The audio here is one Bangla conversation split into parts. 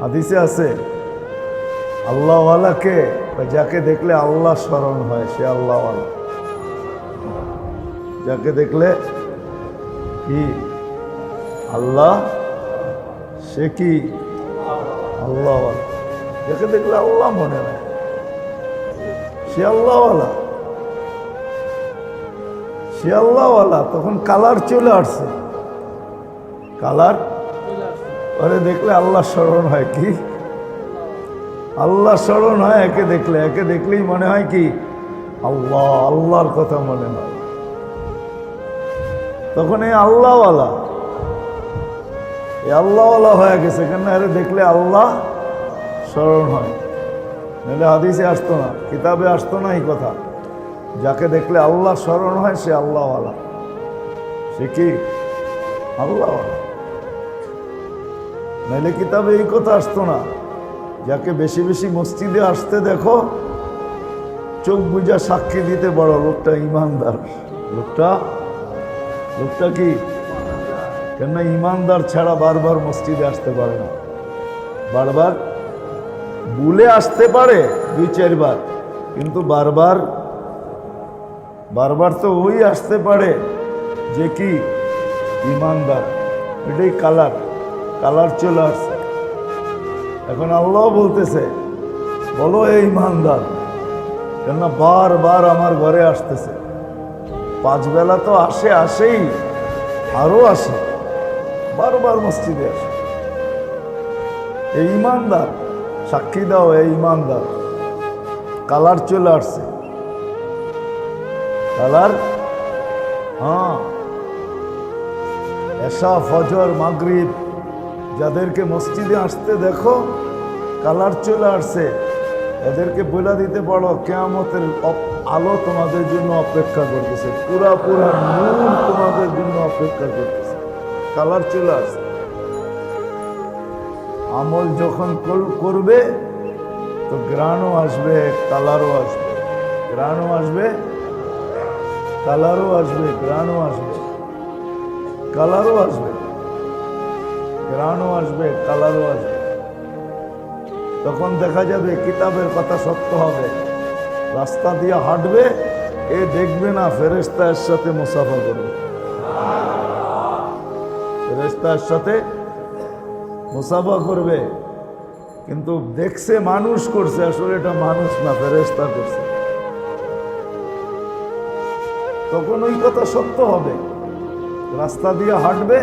হাদিসে আছে আল্লাহওয়ালাকে, যাকে দেখলে আল্লাহ স্মরণ হয় সে আল্লাহওয়ালা। যাকে দেখলে কি আল্লাহ, সে কি আল্লাহওয়ালা। যাকে দেখলে আল্লাহ মনে হয় সে আল্লাহওয়ালা, সে আল্লাহওয়ালা। তখন কালার চলে আসছে, কালার পরে দেখলে আল্লাহ স্মরণ হয়। কি আল্লাহ স্মরণ হয় একে দেখলে, একে দেখলেই মনে হয় কি আল্লাহ, আল্লাহর কথা মনে হয়। তখন এই আল্লাহওয়ালা, এই আল্লাহওয়ালা হয়ে গেছে কেন? আরে দেখলে আল্লাহ স্মরণ হয়, নাহলে হাদিসে আসতো না, কিতাবে আসতো না এই কথা। যাকে দেখলে আল্লাহ স্মরণ হয় সে আল্লাহওয়ালা, সে কি আল্লাহওয়ালা। নাহলে কিতাবে এই কথা আসতো না। যাকে বেশি বেশি মসজিদে আসতে দেখো, চোখ বুঝা সাক্ষী দিতে বড় লোকটা ইমানদার। লোকটা কি? কেননা ইমানদার ছাড়া বারবার মসজিদে আসতে পারে না। বারবার ভুলে আসতে পারে 2-4 বার, কিন্তু বারবার তো ওই আসতে পারে যে কি ইমানদার। এটাই কালার চলে আসছে। এখন আল্লাহ বলতেছে বলো এই ইমানদার, কেননা বারবার আমার ঘরে আসতেছে। 5 বেলা তো আসেই, আরো আসে, বারবার মসজিদে আসে। এই ইমানদার, সাক্ষী দাও এই ইমানদার। কালার চলে আসছে, কালার। হ্যাঁ, এশা, ফজর, মাগরিব যাদেরকে মসজিদে আসতে দেখো কালার চলে আসছে, এদেরকে বলে দিতে পারো কিয়ামতের আলো তোমাদের জন্য অপেক্ষা করতেছে, পুরা নূর তোমাদের জন্য অপেক্ষা করতেছে। কালার চলে আসছে। আমল যখন করবে তো গ্রাণও আসবে, কালারও আসবে। গ্রাণও আসবে, কালারও আসবে, গ্রাণও আসবে, কালারও আসবে, গ্রাণও আসবে, কালারও আসবে। তখন দেখা যাবে কিতাবের কথা সত্য হবে। রাস্তা দিয়ে হাঁটবে, এ দেখবে না ফেরেশতা এর সাথে মুসাফা করবে, ফেরেশতা এর সাথে মুসাফা করবে, কিন্তু দেখছে মানুষ করছে, আসলে এটা মানুষ না, ফেরেশতা করছে। তখন ওই কথা সত্য হবে। রাস্তা দিয়ে হাঁটবে,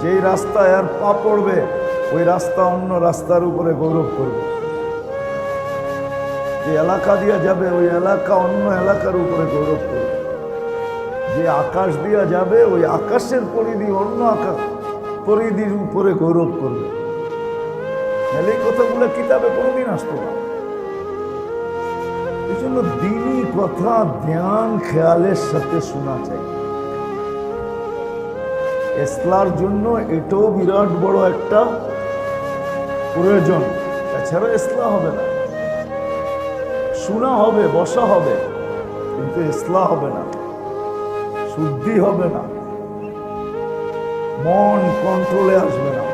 যেই রাস্তায় আর পা পড়বে ওই রাস্তা অন্য রাস্তার উপরে গৌরব করবে। যে এলাকা দিয়ে যাবে ওই এলাকা অন্য এলাকার উপরে গৌরব করবে। যে আকাশ দিয়ে যাবে ওই আকাশের পরিধি অন্য পরিধির উপরে গৌরব করবে। এই কথাগুলো কিতাবে কোনোদিন আসতো না। এই জন্য দিনই কথা ধ্যান খেয়ালের সাথে শোনা চাই। ইসলার জন্য এটাও বিরাট বড় একটা প্রয়োজন। এছাড়া ইসলাম হবে না। শোনা হবে, বসা হবে, কিন্তু ইসলাম হবে না, শুদ্ধি হবে না, মন কন্ট্রোলে আসবে না।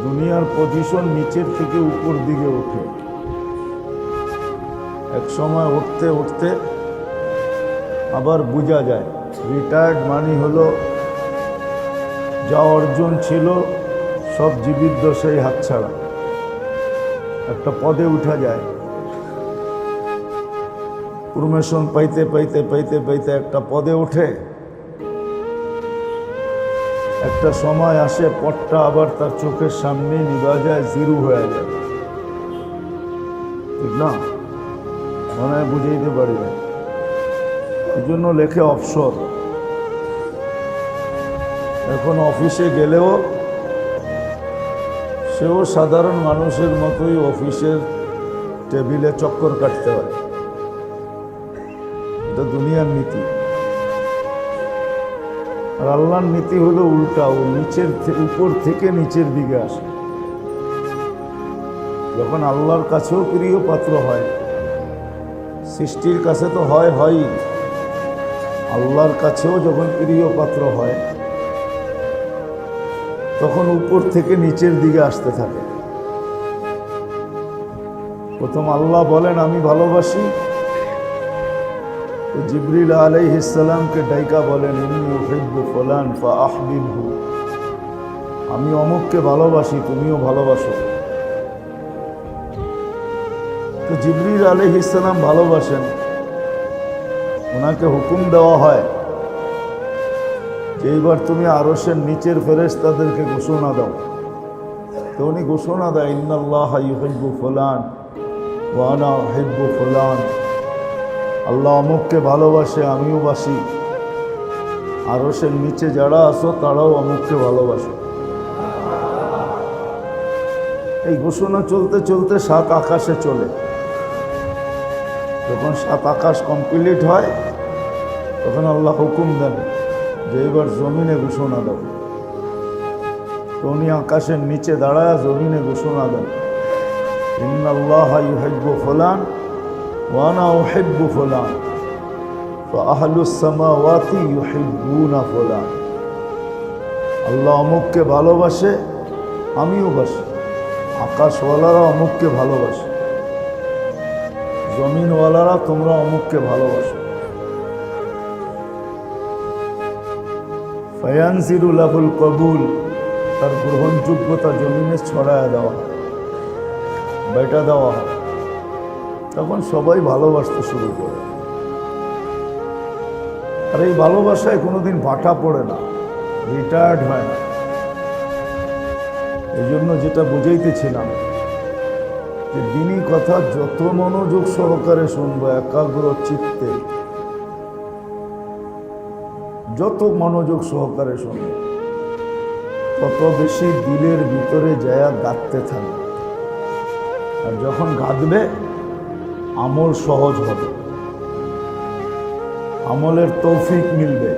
দুনিয়ার পজিশন নিচের থেকে উপর দিকে ওঠে। এক সময় উঠতে উঠতে আবার বোঝা যায় রিটায়ার্ড মানি হলো যা অর্জন ছিল সব জীবিত দশায় হাতছাড়া। একটা পদে উঠা যায়, প্রমোশন পাইতে পাইতে পাইতে পাইতে একটা পদে ওঠে, একটা সময় আসে পদটা আবার তার চোখের সামনে নিভা যায়, জিরো হয়ে যায়। ঠিক না? মনে হয় বুঝাইতে পারি না। এই জন্য লেখে অবসর। এখন অফিসে গেলেও সেও সাধারণ মানুষের মতোই অফিসের টেবিলে চক্কর কাটতে হয়। এটা দুনিয়ার নীতি। আর আল্লাহর নীতি হলো উল্টা, ও উপর থেকে নিচের দিকে আসে। যখন আল্লাহর কাছেও প্রিয় পাত্র হয়, সৃষ্টির কাছে তো হয়ই, আল্লাহর কাছেও যখন প্রিয় পাত্র হয় তখন উপর থেকে নিচের দিকে আসতে থাকে। প্রথম আল্লাহ বলেন আমি ভালোবাসি, তো জিবরিল আলাইহিস সালামকে ডাইকা বলেন ইন্নী উহিব্বু ফুলান ফাআহবিবহু, আমি অমুককে ভালোবাসি তুমিও ভালোবাসো। তো জিবরিল আলাইহিস সালাম ভালোবাসেন, ওনাকে হুকুম দেওয়া হয় যে এইবার তুমি আরশের নিচের ফেরেশতাদেরকে ঘোষণা দাও। তো উনি ঘোষণা দেয় ইন্নাল্লাহা ইউহিব্বু ফুলান ওয়া আনা উহিব্বু ফুলান, আল্লাহ অমুককে ভালোবাসে আমিও বাসি, আরশের নিচে যারা আসো তারাও অমুককে ভালোবাসে। এই ঘোষণা চলতে চলতে 7 আকাশে চলে। যখন 7 আকাশ কমপ্লিট হয় তখন আল্লাহ হুকুম দেন যে এবার জমিনে ঘোষণা দাও। তো উনি আকাশের নিচে দাঁড়ায় জমিনে ঘোষণা দেন ইন্নাল্লাহা ইউহিব্বু ফুলান ওয়া আনা উহিব্বু ফুলান ফাআহলুস সামাওয়াতি ইউহিব্বুনা ফুলান, আল্লাহ অমুককে ভালোবাসে আমিও বাসি, আকাশওয়ালারা অমুককে ভালোবাসে, জমিনওয়ালারা তোমরা অমুককে ভালোবাসো। ফায়ানজিরু লাহুল কবুল, তার গ্রহণযোগ্যতা জমিনে ছড়ায় দেওয়া, বেটা দেওয়া হয়। তখন সবাই ভালোবাসতে শুরু করে। আর এই ভালোবাসায় কোনোদিন ভাটা পড়ে না, রিটায়ার্ড হয় না। এই জন্য যেটা বুঝাইতেছিলাম যে দিনী কথা যত মনোযোগ সহকারে শুনবো, একাগ্র চিত্তে যত মনোযোগ সহকারে শুনবো, তত বেশি দিলের ভিতরে যায়া গাঁথতে থাকবে। আর যখন গাঁথবে আমল সহজ হবে, আমলের তৌফিক মিলবে।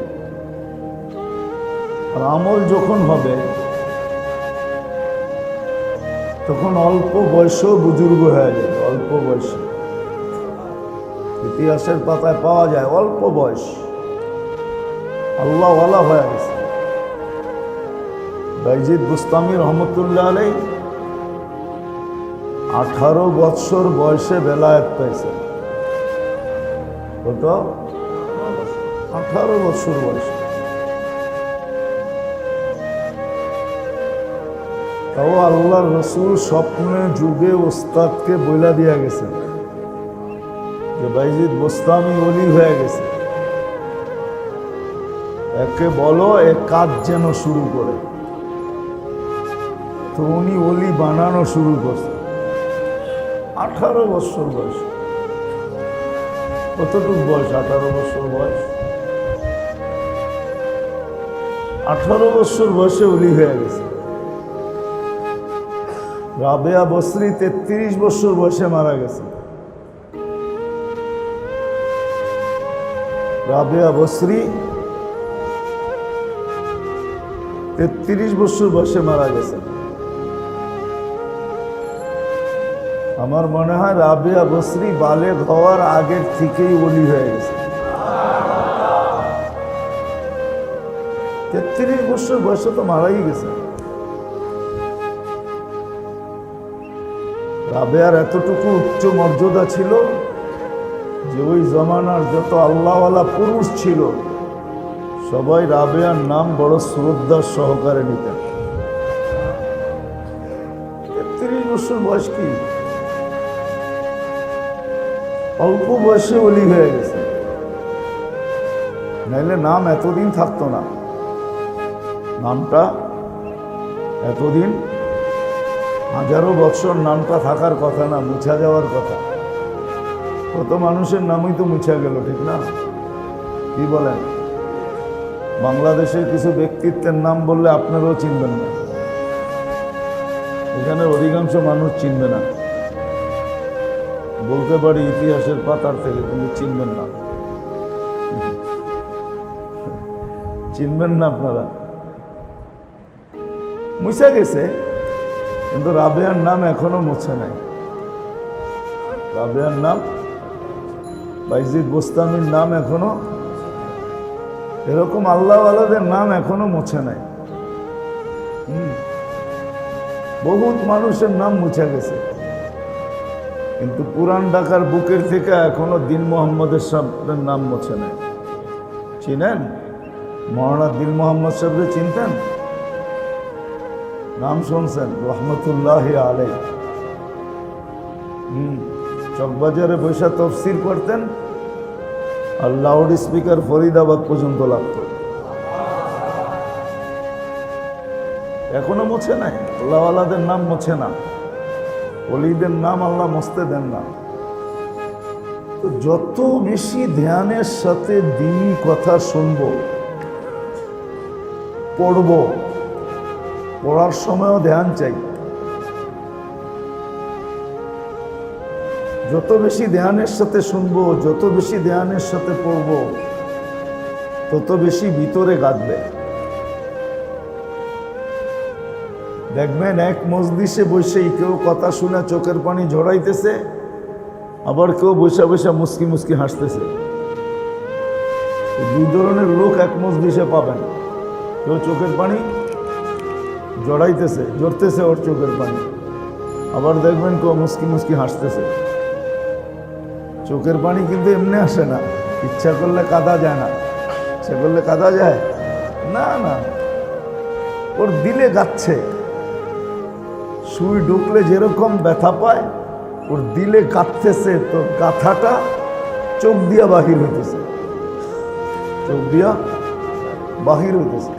আর আমল যখন হবে তখন অল্প বয়সেও বুজুর্গ হয়ে যাবে। অল্প বয়সে ইতিহাসের পাতায় পাওয়া যায় অল্প বয়স আল্লাহওয়ালা হয়ে গেছে। বাইজিদ বুস্তামি রহমতুল্লাহ আলাই 18 বৎসর বয়সে বেলায়েত পাইছে। কত? 18 বৎসর বয়সে। তাও আল্লাহর রসুল স্বপ্নে যুগে ওস্তাদকে বইলা দিয়া গেছেন যে বাইজিদ বুস্তামি ওলি হয়ে গেছে, একে বলো এ কাজ যেন শুরু করে। তো উনি ওলি বানানো শুরু করছে 18 বছর বয়স। কতটুকু বয়স? 18 বছর বয়স। 18 বছর বয়সে ওলি হয়ে গেছে। রাবেয়া বসরি 33 বছর বয়সে মারা গেছে। রাবেয়া বসরি 33 বছর বয়সে মারা গেছে। আমার মনে হয় রাবেয়া বসরি বালেগ হওয়ার আগের থেকেই ওলি হয়ে গেছে। 33 বছর বয়সে তো মারাই গেছে। রাবেয়ার এতটুকু উচ্চ মর্যাদা ছিল যে ওই জমানার যত আল্লাহওয়ালা পুরুষ ছিল সবাই রাবেয়ার নাম বড় শ্রদ্ধার সহকারে নিতেন। 33 বছর বয়স কি? অল্প বয়সে ওলি হয়ে গেছে, নাইলে নাম এতদিন থাকতো না। নামটা এতদিন 1000 বছর নামটা থাকার কথা না, মুছা যাওয়ার কথা। কত মানুষের নামই তো মুছা গেল, ঠিক না? কি বলেন? বাংলাদেশের কিছু ব্যক্তিত্বের নাম বললে আপনারাও চিনবেন না, এখানে অধিকাংশ মানুষ চিনবে না। বলতে পারি ইতিহাসের পাতার থেকে, কিন্তু চিনবেন না, চিনবেন না আপনারা। মুছা গেছে, কিন্তু রাবেয়ার নাম এখনো মুছে নাই। রাবেয়ার নাম, বাইজিদ বুস্তামির নাম এখনো, এরকম আল্লাহওয়ালাদের নাম এখনো মুছে নাই। বহুত মানুষের নাম মুছে গেছে, কিন্তু পুরান ঢাকার বুকের থেকে এখনো দিন মোহাম্মদের সাহেবের নাম মুছে নেই। চিনেন মৌলানা দিন মোহাম্মদ সাহেবকে? চিনতেন? নাম শুনছেন? রহমতুল্লাহ আলাই। চকবাজারে বৈশা তফসির করতেন, আর লাউড স্পিকার ফরিদাবাদ পর্যন্ত লাগত। এখনো মুছে নাই। আল্লাহওয়ালাদের নাম মুছে না, ওলিদের নাম আল্লাহ মুছতে দেন না। তো যত বেশি ধ্যানের সাথে দ্বীনি কথা শুনব, পড়ব, পড়ার সময়ও ধ্যান চাই, যত বেশি ধ্যানের সাথে শুনবো, যত বেশি ধ্যানের সাথে পড়ব, তত বেশি ভিতরে গাঁথবে। দেখবেন এক মজলিসে বসেই কেউ কথা শুনে চোখের পানি ঝরাইতেছে, আবার কেউ বসে বসে মুস্কি মুস্কি হাসতেছে। দুই ধরনের লোক এক মজলিসে পাবেন। কেউ চোখের পানি ঝরতেছে ওর চোখের পানি, আবার দেখবেন কেউ মুস্কি মুস্কি হাসতেছে। চোখের পানি কিন্তু এমনি আসে না, ইচ্ছা করলে কাঁদা যায় না। ইচ্ছা করলে কাঁদা যায় না, না, ওর দিলে গাচ্ছে। সুই ঢুকলে যেরকম ব্যথা পায়, ওর দিলে গাঁথতেছে, তো গাথাটা চোখ দিয়া বাহির হইতেছে, চোখ দিয়া বাহির হইতেছে।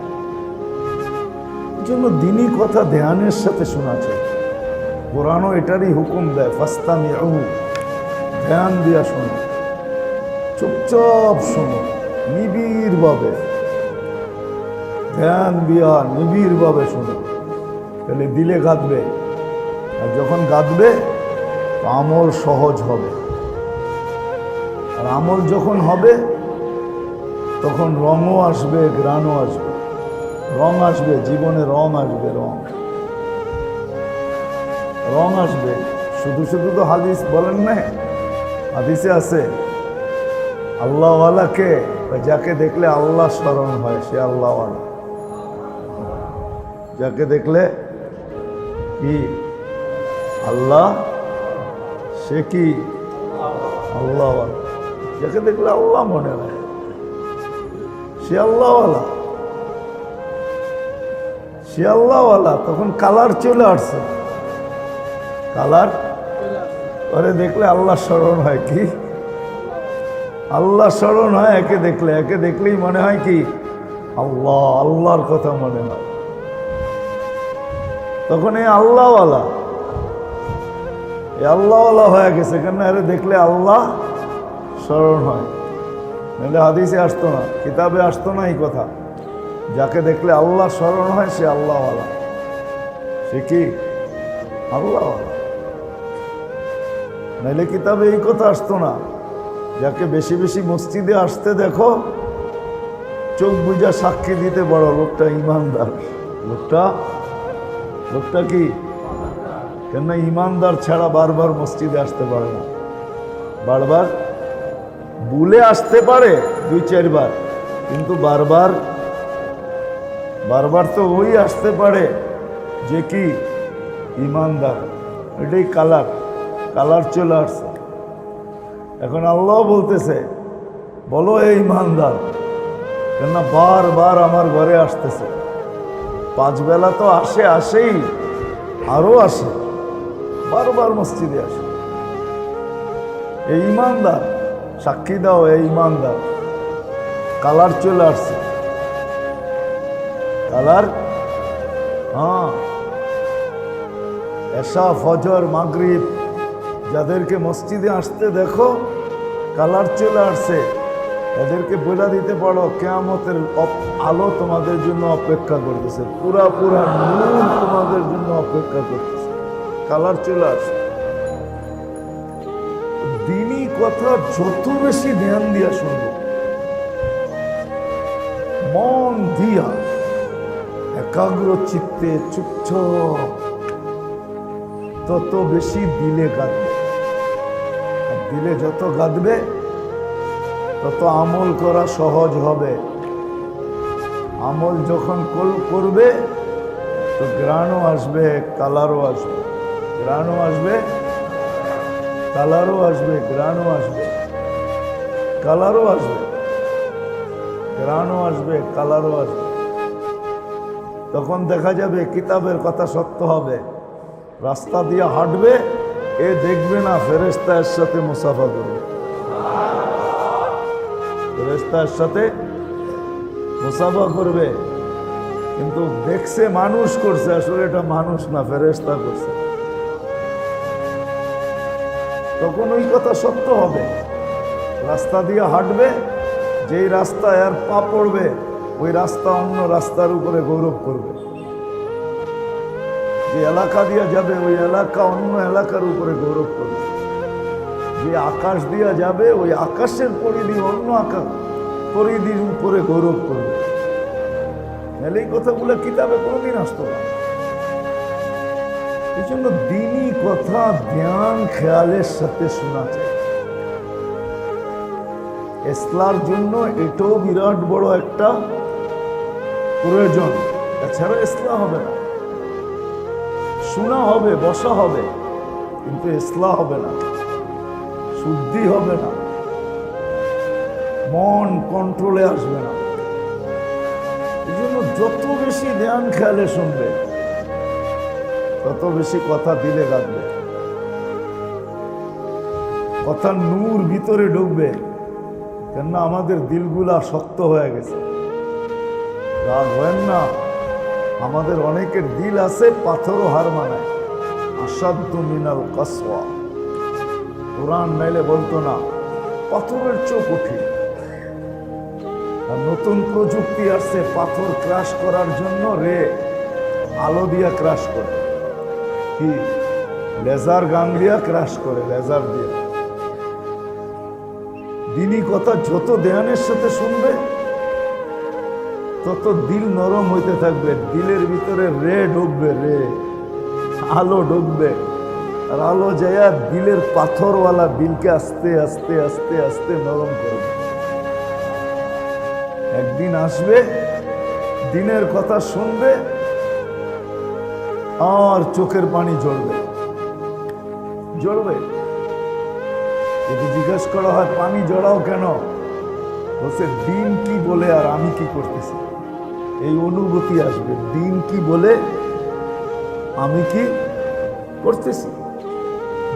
এই জন্য দ্বীনি কথা ধ্যানের সাথে শোনা চাই। কোরআনও এটারই হুকুম দেয়, ফাস্তামিউ, ধ্যান দিয়া শোনো, চুপচাপ শোনো, নিবিড়ভাবে ধ্যান দিয়া নিবিড়ভাবে শোনো, তাহলে দিলে গাঁথবে। আর যখন গাঁথবে আমল সহজ হবে। আর আমল যখন হবে তখন রঙও আসবে, গ্রাণও আসবে। রং আসবে, জীবনে রং আসবে, রং আসবে। শুধু শুধু তো হাদিস বলেন না, হাদিসে আছে আল্লাহওয়ালাকে, যাকে দেখলে আল্লাহ স্মরণ হয় সে আল্লাহওয়ালা। যাকে দেখলে কি আল্লাহ, সে কি আল্লাহওয়ালা। যাকে দেখলে আল্লাহ মনে হয় সে আল্লাহওয়ালা, সে আল্লাহওয়ালা। তখন কালার চলে আসছে, কালার পরে দেখলে আল্লাহ স্মরণ হয়। কি আল্লাহ স্মরণ হয় একে দেখলে, একে দেখলেই মনে হয় কি আল্লাহ, আল্লাহর কথা মনে হয়। তখন এই আল্লাহওয়ালা, এই আল্লাহওয়ালা হয়ে গেছে, কেন এর দেখলে আল্লাহ স্মরণ হয়। নাহলে হাদিসে আসতো না, কিতাবে আসতো না এই কথা। যাকে দেখলে আল্লাহ স্মরণ হয় সে আল্লাহওয়ালা, সে কি আল্লাহওয়ালা। নাহলে কিতাবে এই কথা আসতো না। যাকে বেশি বেশি মসজিদে আসতে দেখো, চোখ বুঝা সাক্ষী দিতে বড়, লোকটা ইমানদার। লোকটা কি, কেননা ইমানদার ছাড়া বারবার মসজিদে আসতে পারে না। বারবার ভুলে আসতে পারে 2-4 বার, কিন্তু বারবার তো ওই আসতে পারে যে কি ইমানদার। এটাই কালার চলে আসছে। এখন আল্লাহ বলতেছে বলো এই ইমানদার, কেননা বারবার আমার ঘরে আসতেছে। 5 বেলা তো আসেই, আরো আসে, বারবার মসজিদে আসে। এই ইমানদার, সাক্ষী দাও এই ইমানদার। কালার চলে আসছে, কালার। হ্যাঁ, এশা, ফজর, মাগরিব যাদেরকে মসজিদে আসতে দেখো কালার চলে আসছে, এদেরকে বলে দিতে পারো কিয়ামতের আলো তোমাদের জন্য অপেক্ষা করতেছে, পুরা নূর তোমাদের জন্য অপেক্ষা করতেছে। কালার চলে আসছে। দ্বীনি কথা যত বেশি ধ্যান দিয়া শুনবো, মন দিয়া একাগ্র চিত্তে চুপচাপ, তত বেশি দিলে গাঁথবে। আর দিলে যত গাঁথবে তত আমল করা সহজ হবে। আমল যখন করবে তো গ্রাণও আসবে, কালারও আসবে। গ্রাণও আসবে, কালারও আসবে। গ্রাণও আসবে, কালারও আসবে। গ্রাণও আসবে, কালারও আসবে। তখন দেখা যাবে কিতাবের কথা সত্য হবে। রাস্তা দিয়ে হাঁটবে, এ দেখবে না ফেরেশতা এর সাথে মুসাফা করবে। ফেরেশতা এর সাথে মুসাফা করবে, কিন্তু দেখছে মানুষ করছে, আসলে এটা মানুষ না, ফেরেশতা করছে। তখন ওই কথা সত্য হবে। রাস্তা দিয়ে হাঁটবে, যেই রাস্তা এর পা পড়বে, ওই রাস্তা অন্য রাস্তার উপরে গৌরব করবে। যে এলাকা দিয়ে যাবে, ওই এলাকা অন্য এলাকার উপরে গৌরব করবে। যে আকাশ দিয়ে যাবে, ওই আকাশের পরিধি অন্য আকাশ পরিধির উপরে গৌরব করবে। নাহলে এই কথাগুলো কিতাবে কোনোদিন আসতো না। এই জন্য দিনই কথা ধ্যান খেয়ালের সাথে শোনা চাই। ইসলার জন্য এটাও বিরাট বড় একটা প্রয়োজন। এছাড়া ইসলাম হবে না। শোনা হবে, বসা হবে, কিন্তু ইসলাম হবে না, শুদ্ধি হবে না, মন কন্ট্রোলে আসবে না। এই জন্য যত বেশি ধ্যান খেয়ালে শুনবে, তত বেশি কথা দিলে গাঁথবে, কথার নূর ভিতরে ঢুকবে। কেননা আমাদের দিলগুলা শক্ত হয়ে গেছে। রাগ হয় না, আমাদের অনেকের দিল আছে পাথরও হার মানায়। আসাদ্দু মিনাল কাসওয়া, কোরআন নাইলে বলতো না পাথরের চোখ কঠিন। আর নতুন প্রযুক্তি আসছে পাথর ক্রাশ করার জন্য, আলো দিয়া ক্রাশ করে, কি লেজার গান দিয়া ক্রাশ করে, লেজার দিয়ে। দিনই কথা যত ধ্যানের সাথে শুনবে, তত দিল নরম হইতে থাকবে। দিলের ভিতরে ঢুকবে, আলো ঢুকবে। আর আলো যায় দিলের পাথরওয়ালা দিলকে আস্তে আস্তে আস্তে আস্তে নরম করবে। একদিন আসবে, দিনের কথা শুনবে, আর চোখের পানি ঝরবে। যদি জিজ্ঞেস করা হয় পানি জড়াও কেন, বলছে দিন কি বলে আর আমি কি করতেছি, এই অনুভূতি আসবে। দিন কি বলে, আমি কি করতেছি,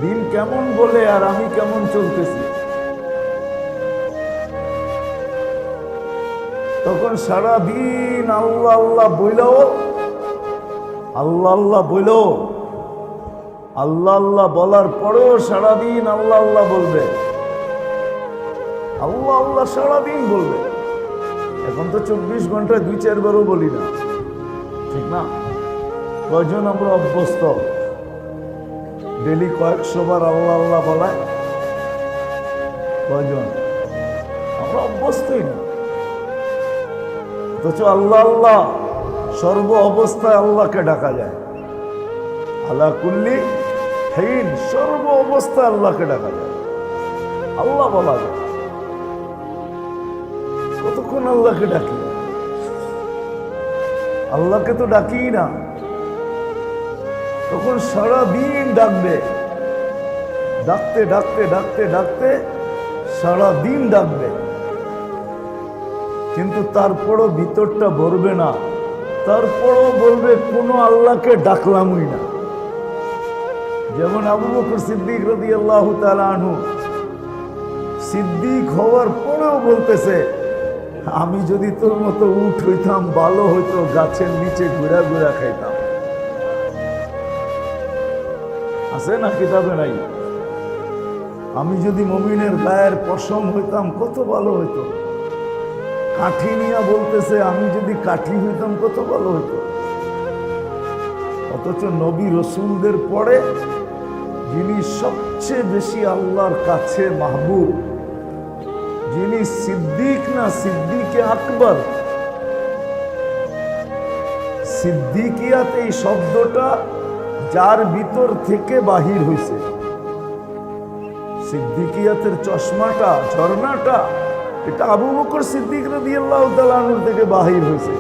দিন কেমন বলে আর আমি কেমন চলতেছি। তখন সারা দিন আল্লাহ আল্লাহ বইলেও, আল্লাহ আল্লাহ বইলেও, আল্লাহ আল্লাহ বলার পরেও সারাদিন আল্লাহ আল্লাহ বলবে। আল্লাহ আল্লাহ সারাদিন বলবে। এখন তো 24 ঘন্টায় 2-4 বারও বলি না, ঠিক না? কয়জন আমরা অভ্যস্ত ডেলি কয়েকশো বার আল্লাহ আল্লাহ বলায়? কয়জন? আমরা অভ্যস্তই না। অথচ আল্লাহ আল্লাহ সর্ব অবস্থায় আল্লাহকে ডাকা যায়। আলা কুল্লি হিন, সর্ব অবস্থায় আল্লাহকে ডাকা যায়, আল্লাহ বলা যায়। কতক্ষণ আল্লাহকে ডাকি? আল্লাহকে তো ডাকি না। তখন সারা দিন ডাকবে, ডাকতে ডাকতে ডাকতে ডাকতে সারা দিন ডাকবে, কিন্তু তারপরও ভিতরটা ভরবে না। তারপরও বলবে কোনো আল্লাহকে ডাকলামই না। যেমন আবু বকর সিদ্দিক রাদিয়াল্লাহু তাআলা আনহু, সিদ্দিক হওয়ার পরেও বলতেছে, আমি যদি তোর মতো উট হইতাম ভালো হইতো, গাছের নিচে ঘুরা ঘুরা খাইতাম। আছে না কিতাবে নাই? আমি যদি মুমিনের গায়ের পশম হইতাম কত ভালো হইতো। কাঠি নিয়া বলতেছে, আমি যদি কাঠি হইতাম কত ভালো হইতো। অথচ নবী রসুলদের পরে যিনি সবচেয়ে বেশি আল্লাহর কাছে মাহবুব, যিনি সিদ্দিক না সিদ্দিকে আকবর, সিদ্দিকিয়াত এই শব্দটা যার ভিতর থেকে বাহির হয়েছে, সিদ্দিকিয়াতের চশমাটা, ঝর্ণাটা, এটা আবু বকর সিদ্দিক রাদিয়াল্লাহু তাআলা আনহু থেকে বাহির হয়েছে।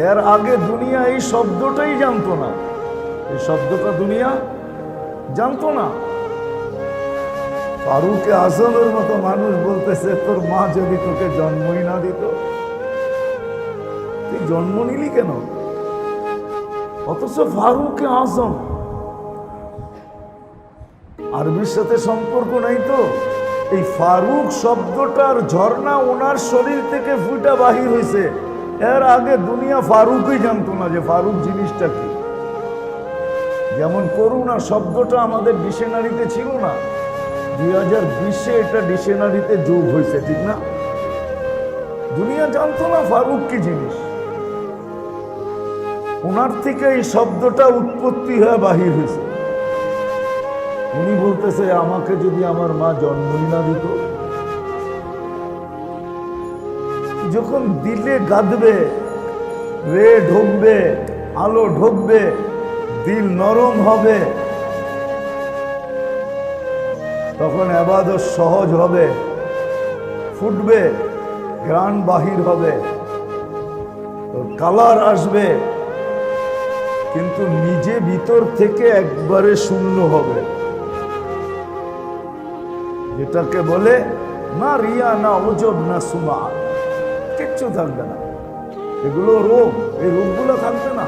এর আগে দুনিয়া এই শব্দটাই জানতো না, এই শব্দটা দুনিয়া জানতো না। ফারুকে আজমের মতো মানুষ বলতেছে তোর মা যদি তোকে জন্মই না দিত, তুই জন্ম নিলি কেন? অথচ ফারুকে আজম, আরবির সাথে সম্পর্ক নাই তো। এই ফারুক শব্দটার ঝর্ণা ওনার শরীর থেকে ফুটা বাহির হয়েছে। এর আগে দুনিয়া ফারুকই জানতো না যে ফারুক জিনিসটা কি। যেমন করুণা শব্দটা আমাদের ডিকশনারিতে ছিল না, 2020-এ এটা ডিকশনারিতে যোগ হয়েছে, ঠিক না? দুনিয়া জানতো না ফারুক কি জিনিস। ওনার থেকে এই শব্দটা উৎপত্তি হয়ে বাহির হয়েছে। উনি বলতেছে আমাকে যদি আমার মা জন্মই না দিত, যখন দিলে গাঁদবে, রে ঢুকবে, আলো ঢুকবে, দিল নরম হবে, তখন ইবাদত সহজ হবে, ফুটবে, ঘ্রাণ বাহির হবে, কালার আসবে, কিন্তু নিজে ভিতর থেকে একবারে শূন্য হবে। যেটাকে বলে না রিয়া, না ওজব, না সুমা, কিচ্ছু থাকবে না। এগুলো রোগ, এই রোগগুলো থাকবে না।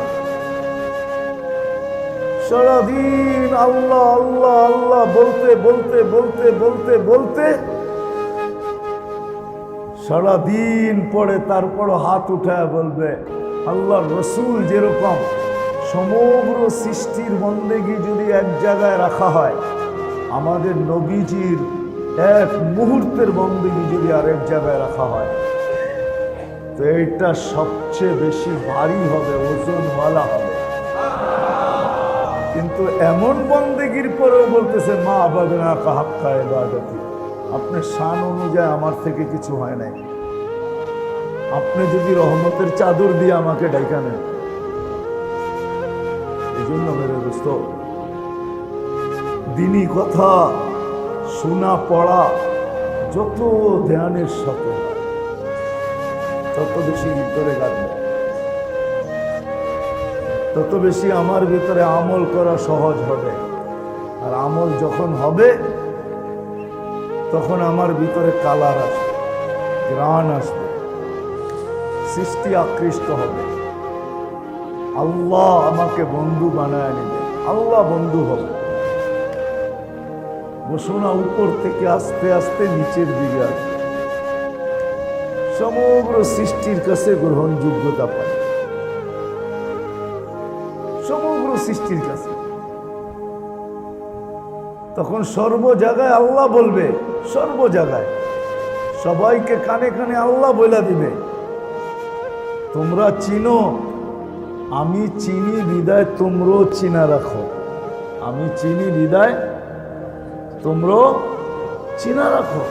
সারাদিন আল্লাহ আল্লাহ আল্লাহ বলতে বলতে বলতে বলতে বলতে সারাদিন পরে তারপর হাত উঠায় বলবে আল্লাহ রসুল যেরকম সমগ্র সৃষ্টির বন্দেগী যদি এক জায়গায় রাখা হয়, আমাদের নবীজির এক মুহূর্তের বন্দেগী যদি আরেক জায়গায় রাখা হয়, তো এইটা সবচেয়ে বেশি ভারী হবে, ওজনওয়ালা হবে। কিন্তু এমন বন্দেগীর পরেও বলতেছে মা আবাদনা কাহাক্কা ইবাদতি, আপনার শান অনুযায়ী আমার থেকে কিছু হয় নাই, আপনি যদি রহমতের চাদর দিয়ে আমাকে ডাইকা নেন। এই জন্য মেরে দোস্ত, দিনী কথা শোনা পড়া যত ধ্যানের সাথে তত বেশি ভিতরে গাড়বে, তত বেশি আমার ভিতরে আমল করা সহজ হবে। আর আমল যখন হবে তখন আমার ভিতরে কালার আসবে, ঘ্রাণ আসবে, সৃষ্টি আকৃষ্ট হবে, আল্লাহ আমাকে বন্ধু বানায় নেবে, আল্লাহ বন্ধু হবে। ঘোষণা উপর থেকে আস্তে আস্তে নিচের দিকে আসবে, সমগ্র সৃষ্টির কাছে গ্রহণযোগ্যতা পায়, সমগ্র সৃষ্টির কাছে। তখন সর্ব জায়গায় আল্লাহ বলবে, সর্ব জায়গায় সবাইকে কানে কানে আল্লাহ বলে দিবে তোমরা চিনো, আমি চিনি বিদায় তোমরাও চিনা রাখো, আমি চিনি বিদায় তোমরাও চিনা রাখো।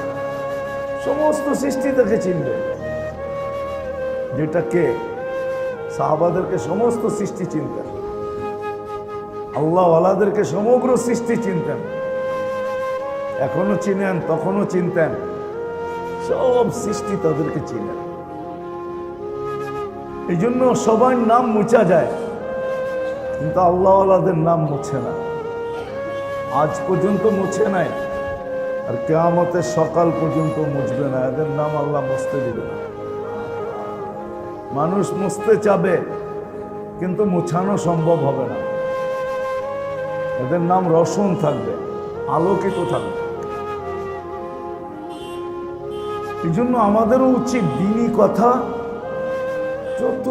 সমস্ত সৃষ্টি তাকে চিনবে, যেটাকে সাহাবাদেরকে সমস্ত সৃষ্টি চিনতেন, আল্লাহওয়ালাদেরকে সমগ্র সৃষ্টি চিনতেন, এখনো চিনেন, তখনও চিনতেন, সব সৃষ্টি তাদেরকে চিনেন। এই জন্য সবার নাম মুছা যায়, কিন্তু আল্লাহওয়ালাদের নাম মুছে না, আজ পর্যন্ত মুছে নাই, আর কিয়ামতের সকাল পর্যন্ত মুছবে না। এদের নাম আল্লাহ মুছতে দিবে না। মানুষ মুছতে চাবে কিন্তু মুছানো সম্ভব হবে না। এদের নাম রোশন থাকবে, আলোকিত থাকবে। এই জন্য আমাদেরও উচিত দ্বীনি কথা যত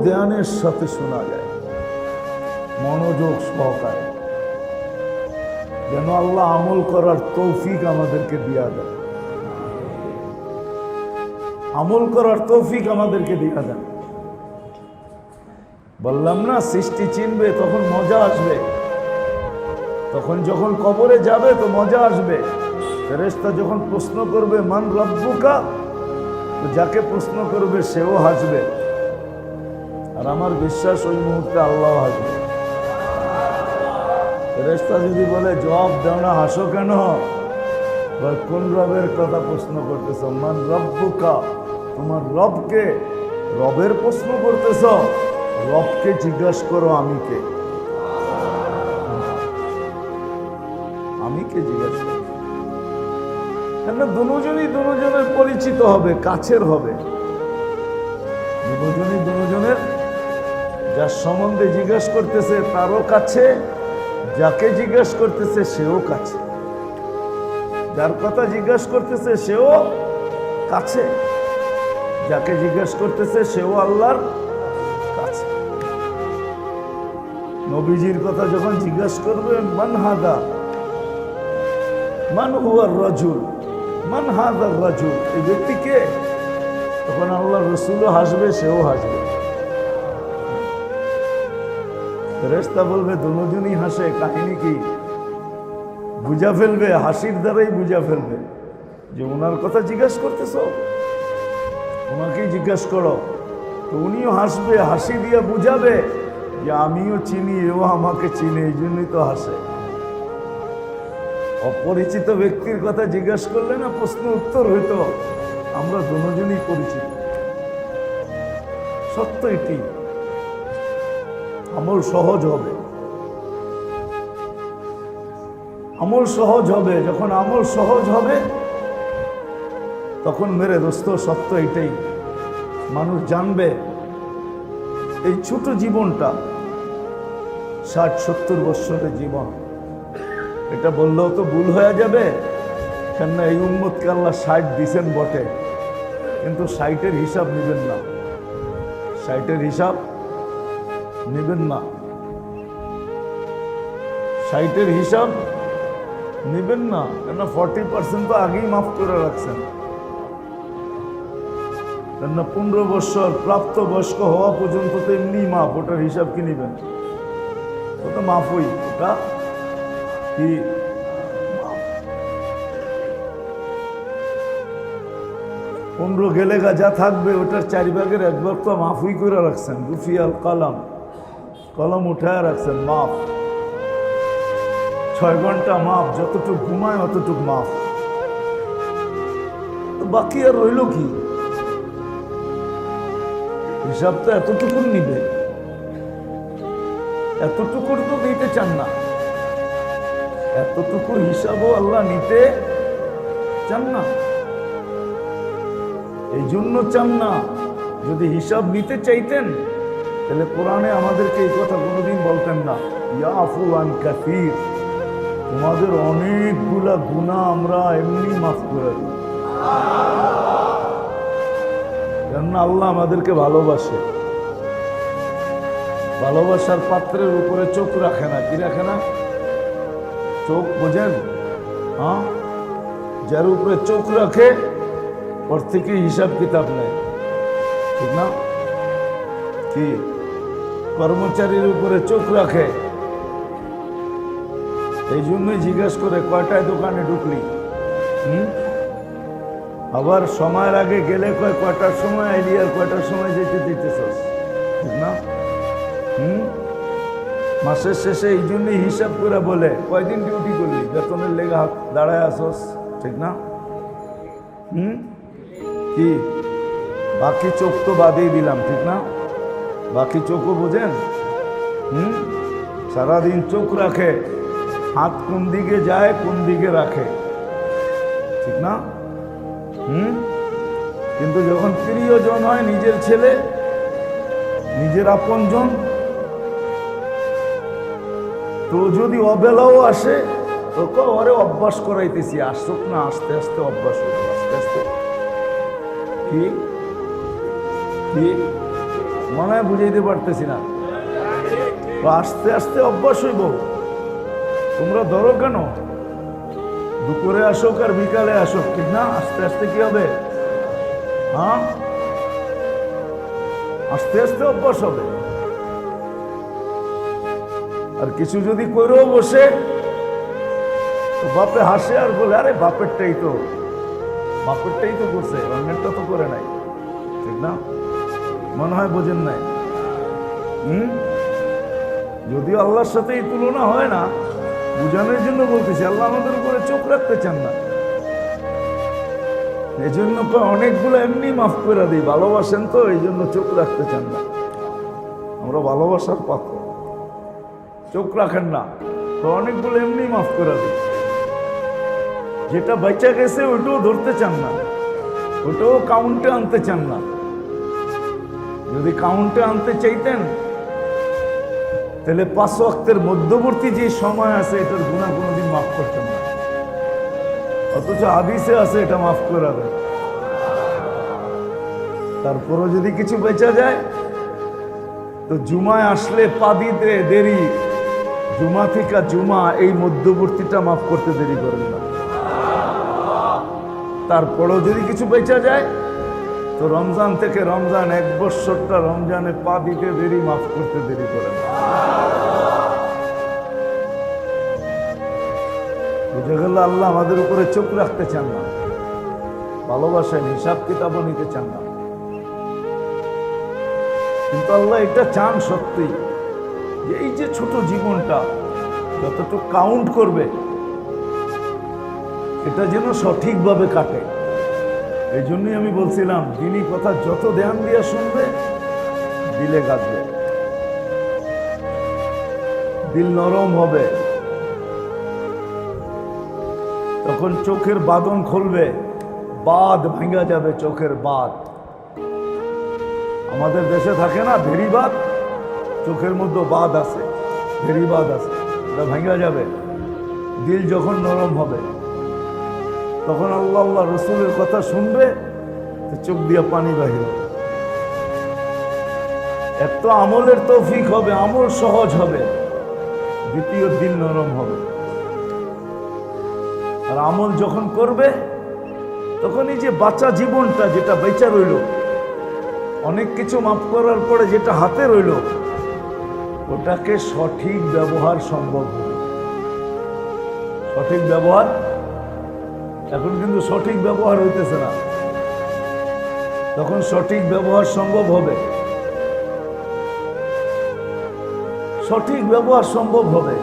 ধ্যানের সাথে শোনা যায়, মনোযোগ সহকারে, যেন আল্লাহ আমল করার তৌফিক আমাদেরকে দিয়া দেন, আমল করার তৌফিক আমাদেরকে দিয়া দেন। বললাম না, সৃষ্টি চিনবে তখন মজা আসবে, তখন যখন কবরে যাবে তো মজা আসবে। ফেরেশতা যখন প্রশ্ন করবে মান রব্বুকা, তো যাকে প্রশ্ন করবে সেও হাসবে, আর আমার বিশ্বাস ওই মুহূর্তে আল্লাহ হাসবে। ফেরেশতা যদি বলে জবাব দাও না, হাসো কেন, কোন রবের কথা প্রশ্ন করতেছ, মান রব্বুকা, তোমার রবকে, তো রবের প্রশ্ন করতেছ, রবকে জিজ্ঞাসা করো আমি কে। আমি কে জিজ্ঞাসা করো, কেন দুজনই দুজনের পরিচিত হবে, কাছের হবে। দুজনই দুজনের, যার সম্বন্ধে জিজ্ঞাসা করতেছে তারও কাছে, যাকে জিজ্ঞাসা করতেছে সেও কাছে, যার কথা জিজ্ঞাসা করতেছে সেও কাছে, যাকে জিজ্ঞাসা করতেছে সেও আল্লাহর কাছে। নবীজির কথা যখন জিজ্ঞাসা করবে মান হাদা, মান হুয়ার রাজুল, মান হাদার রাজুল, এই ব্যক্তিকে, তখন আল্লাহ রসুলও হাসবে, সেও হাসবে। ফেরেশতা বলবে দুজনই হাসে, কাহিনী কি? বুঝা ফেলবে, হাসির দ্বারাই বুঝা ফেলবে যে ওনার কথা জিজ্ঞাসা করতেছ, ওনাকেই জিজ্ঞাসা করো। তো উনিও হাসবে, হাসি দিয়ে বুঝাবে যে আমিও চিনি, এও আমাকে চিনি, এই জন্যই তো হাসে। অপরিচিত ব্যক্তির কথা জিজ্ঞাসা করলে না প্রশ্ন উত্তর হইতো আমরা দুজনই পরিচিত। সত্য এটি, আমল সহজ হবে, আমল সহজ হবে। যখন আমল সহজ হবে তখন মেরে দোস্ত সত্য এটাই, মানুষ জানবে এই ছোট জীবনটা 60-70 বৎসরের জীবন, এটা বললেও তো ভুল হয়ে যাবে। কেননা এই উম্মতকে আল্লাহ 60 দিছেন বটে, কিন্তু 60-এর হিসাব নেবেন না, 60-এর হিসাব নেবেন না, 60-এর হিসাব নেবেন না। কেন 40% তো আগেই মাফ করে রাখছেন। কেন 15 বৎসর প্রাপ্ত বয়স্ক হওয়া পর্যন্ত তো এমনি মাফ, ওটার হিসাব কি নেবেন? ওটা মাফই, ওটা কি 15 গেলে যা থাকবে ওটার 4 ভাগের 1 ভাগ তো মাফই করে রাখছেন। গুফিয়াল কলম, কলম উঠায় রাখছেন, মাফ। 6 ঘন্টা মাফ, যতটুক ঘুমায় অতটুক মাফ। তো বাকি আর রইল কি? হিসাব তো এতটুকু নিবে, এতটুকুর তো দিতে চান না, এতটুকুর হিসাবও আল্লাহ নিতে চান না। এই জন্য চান না। যদি হিসাব নিতে চাইতেন তাহলে কোরআনে আমাদেরকে এই কথা কোনোদিন বলতেন না, ইয়াফু আন কাসীর, তোমাদের অনেকগুলা গুনাহ আমরা এমনি মাফ করে দিই। কেননা আল্লাহ আমাদেরকে ভালোবাসে, ভালোবাসার পাত্রের উপরে চোখ রাখে না। কি রাখে না? চোখ বোঝেন? হ্যাঁ, যার উপরে চোখ রাখে ওর থেকে হিসাব কিতাব নেয়, ঠিক না? কি কর্মচারীর উপরে চোখ রাখে, এই জন্যই জিজ্ঞাসা করে কয়টায় দোকানে ঢুকলি। আবার সময়ের আগে গেলে কয় কয়টার সময় আইলি আর কয়টার সময় যেতে দিতেছস, ঠিক না? মাসের শেষে এই জন্যই হিসাব করে বলে কয়দিন ডিউটি করলি, বেতনের লেগে হাত দাঁড়ায় আসস, ঠিক না? কি বাকি চোখ তো বাদেই দিলাম, ঠিক না? বাকি চোখও বোঝেন? সারাদিন চোখ রাখে, হাত কোন দিকে যায় কোন দিকে রাখে, ঠিক না? কিন্তু যখন প্রিয়জন হয়, নিজের ছেলে, নিজের আপনজন, তো যদি অবেলাও আসে তোকে ওরে অভ্যাস করাইতেছি, আসুক না, আস্তে আস্তে অভ্যাস হবে, আস্তে আস্তে। কি কি মনে হয় বুঝাইতে পারতেছি না? আস্তে আস্তে অভ্যাস হইব। তোমরা ধরো কেন, দুপুরে আসুক আর বিকালে আসুক, ঠিক না? আস্তে আস্তে কি হবে? হ্যাঁ, আস্তে আস্তে অভ্যাস হবে। আর কিছু যদি করেও বসে তো বাপে হাসে আর বলে আরে বাপেরটাই তো করছে, অন্যেরটা তো করে নাই, ঠিক না? মনে হয় বোঝেন নাই। যদিও আল্লাহর সাথে এই তুলনা হয় না, বুঝানোর জন্য বলতেছি। আল্লাহ আমাদের উপরে চোখ রাখতে চান না, এই জন্য অনেকগুলো এমনি মাফ করে দিই, ভালোবাসেন তো এই জন্য চোখ রাখতে চান না। আমরা ভালোবাসার পাত্র, চোখ রাখেন না তো অনেকগুলো এমনি মাফ করে দিই। যেটা বেঁচে গেছে ওইটাও ধরতে চান না, ওটাও কাউন্টে আনতে চান না। যদি কাউন্টে আনতে চাইতেন তাহলে 5 ওয়াক্তের মধ্যবর্তী যে সময় আছে এটার গুনাহ কোনোদিন মাফ করতেন না, অথচ হাদিসে আছে এটা মাফ করে দেয়। তারপরও যদি কিছু বেঁচে যায় তো জুমায় আসলে পা দিতে দেরি, জুমা থেকে জুমা এই মধ্যবর্তীটা মাফ করতে দেরি করেন না। তারপরেও যদি কিছু বেঁচে যায় তো রমজান থেকে রমজান 1 বছরটা রমজানে পা দিতে দেরি, মাফ করতে দেরি করেন না। বুঝে গেল আল্লাহ আমাদের উপরে চোখ রাখতে চান না, ভালোবাসেন, হিসাব কিতাবও নিতে চান না। কিন্তু আল্লাহ এটা চান সত্যি যে এই যে ছোট জীবনটা যতটুকু কাউন্ট করবে এটা যেন সঠিকভাবে কাটে। এই জন্যই আমি বলছিলাম দিনী কথা যত ধ্যান দিয়ে শুনবে দিলে কাটবে, দিল নরম হবে, তখন চোখের বাঁধন খুলবে, বাঁধ ভাঙা যাবে, চোখের বাঁধ। আমাদের দেশে থাকে না ভেরিবাদ, চোখের মধ্যে বাঁধ আছে, ভেরিবাদ আছে, এটা ভাঙা যাবে। দিল যখন নরম হবে তখন আল্লাহ আল্লাহ রসুলের কথা শুনবে তো চোখ দিয়ে পানি বাহির হবে। এত আমলের তৌফিক হবে, আমল সহজ হবে, দ্বিতীয় দিল নরম হবে। আর আমল যখন করবে তখন এই যে বাঁচা জীবনটা যেটা বেঁচে রইল, অনেক কিছু মাফ করার পরে যেটা হাতে রইল ওটাকে সঠিক ব্যবহার সম্ভব হবে। সঠিক ব্যবহার, এখন কিন্তু সঠিক ব্যবহার হইতেছে না, তখন সঠিক ব্যবহার সম্ভব হবে, সঠিক ব্যবহার সম্ভব হবে।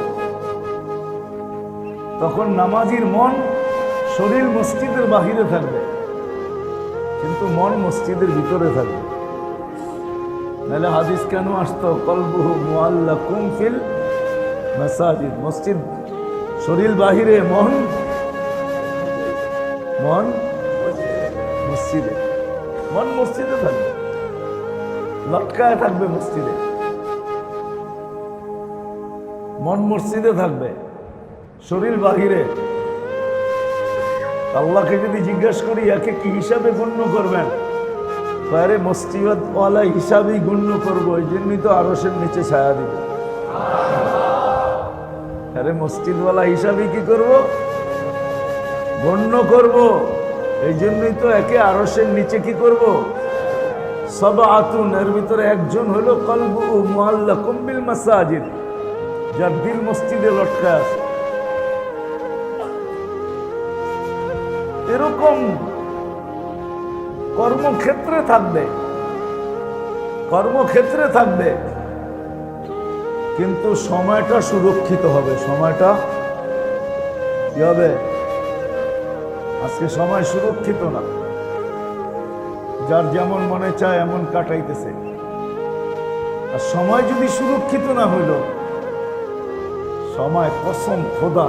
তখন নামাজির মন, শরীর মসজিদের বাহিরে থাকবে কিন্তু মন মসজিদের ভিতরে থাকবে। নাহলে হাদিস কেন আসতো কলবুহু মুআল্লাকুম ফিল মাসাজিদ, মসজিদ শরীর বাহিরে, মন মন মসজিদে, মন মসজিদে থাকবে, লটকায় থাকবে মসজিদে, মন মসজিদে থাকবে, শরীর বাহিরে। আল্লাহকে যদি জিজ্ঞেস করি একে কি হিসাবে গণ্য করবেন, আরে মসজিদওয়ালা হিসাবেই গণ্য করবো, এই জন্যই তো আরশের নিচে ছায়া দিব। আরে মসজিদওয়ালা হিসাবেই কি করব, গণ্য করব, এই জন্যই তো একে আরশের নিচে কি করব, সাবআতুন, এর ভিতরে একজন হলো কলবুহু মুআল্লাকুম বিল মাসাজিদ, যার দিল মসজিদে লটকা আছে। এরকম কর্মক্ষেত্রে থাকবে, কর্মক্ষেত্রে থাকবে, কিন্তু সময়টা সুরক্ষিত হবে। সময়টা কি হবে? আজকে সময় সুরক্ষিত না, যার যেমন মনে চায় এমন কাটাইতেছে। আর সময় যদি সুরক্ষিত না হইল, সময় কসম খোদা,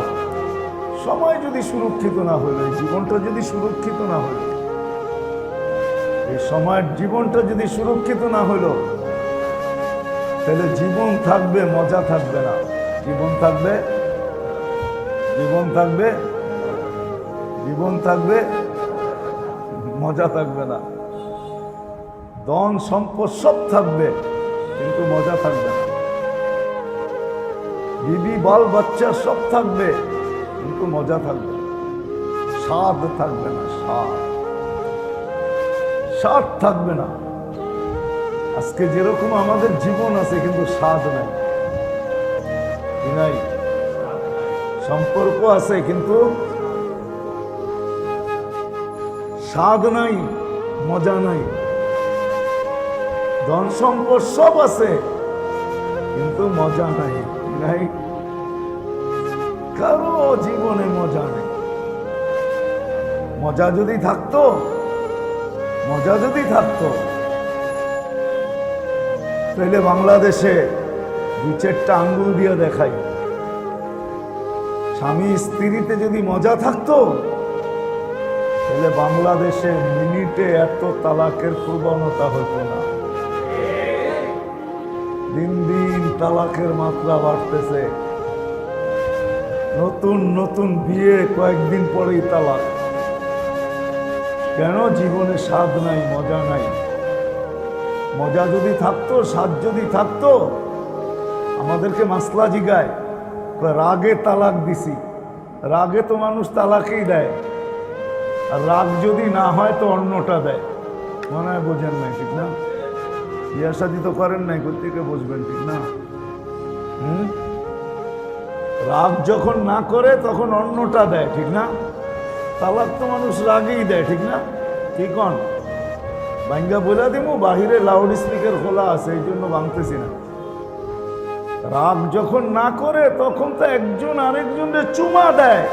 সময় যদি সুরক্ষিত না হইল, এই জীবনটা যদি সুরক্ষিত না হইল, এই সময়ের জীবনটা যদি সুরক্ষিত না হইল, তাহলে জীবন থাকবে, মজা থাকবে না। জীবন থাকবে, জীবন থাকবে, জীবন থাকবে, মজা থাকবে না। ধন সম্পদ সব থাকবে কিন্তু মজা থাকবে না। বিবি বাল বাচ্চা সব থাকবে কিন্তু মজা থাকবে না, স্বাদ থাকবে না, স্বাদ থাকবে না। আজকে যেরকম আমাদের জীবন আছে কিন্তু স্বাদ নাই, নাই, সম্পর্ক আছে কিন্তু স্বাদ নাই, মজা নাই। ধন সম্পদ সব আছে কিন্তু মজা নাই, নাই, কারো জীবনে মজা নেই। মজা যদি থাকতো মজা যদি থাকতো তাহলে বাংলাদেশে 2-4টা আঙ্গুল দিয়ে দেখাই, স্বামী স্ত্রীতে যদি মজা থাকতো তাহলে বাংলাদেশে মিনিটে এত তালাকের প্রবণতা হতো না। দিন দিন তালাকের মাত্রা বাড়তেছে, নতুন নতুন বিয়ে কয়েকদিন পরেই তালাক। কেন? জীবনে স্বাদ নাই, মজা নাই। মজা যদি থাকতো, স্বাদ যদি থাকতো, আমাদেরকে মাসলা জিগায় রাগে তালাক দিছি, রাগে তো মানুষ তালাকই দেয়, আর রাগ যদি না হয় তো অন্যটা দেয়। মনে হয় বোঝেন নাই, ঠিক না? বিয়া শাদী তো করেন নাই, কোথেকে বুঝবেন, ঠিক না? রাগ যখন না করে তখন অন্যটা দেয়, ঠিক না? তালাক তো মানুষ রাগেই দেয়, ঠিক না? কি কন? ভাঙ্গা বলে দিমু, বাহিরে লাউড স্পিকার খোলা আছে, এই জন্য ভাঙতেছি না। রাগ যখন না করে তখন তো একজন আরেকজনের চুমা দেয়,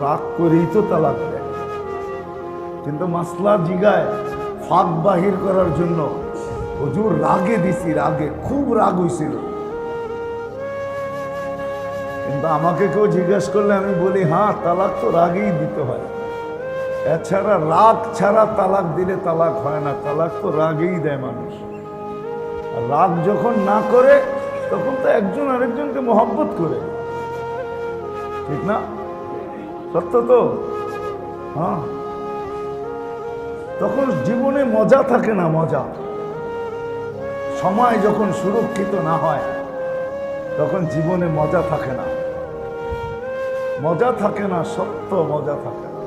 রাগ করেই তো তালাক দেয়। কিন্তু মাসলা জিগায় ফাঁক বাহির করার জন্য, হুজুর রাগে দিছি, রাগে খুব রাগ হয়েছিল। কিন্তু আমাকে কেউ জিজ্ঞেস করলে আমি বলি, হ্যাঁ তালাক তো রাগেই দিতে হয়, এছাড়া রাগ ছাড়া তালাক দিলে তালাক হয় না, তালাক তো রাগেই দেয় মানুষ। আর রাগ যখন না করে তখন তো একজন আরেকজনকে মহব্বত করে, ঠিক না? সত্য তো? হ্যাঁ, তখন জীবনে মজা থাকে না, মজা। সময় যখন সুরক্ষিত না হয় তখন জীবনে মজা থাকে না, মজা থাকে না, সত্য মজা থাকে না,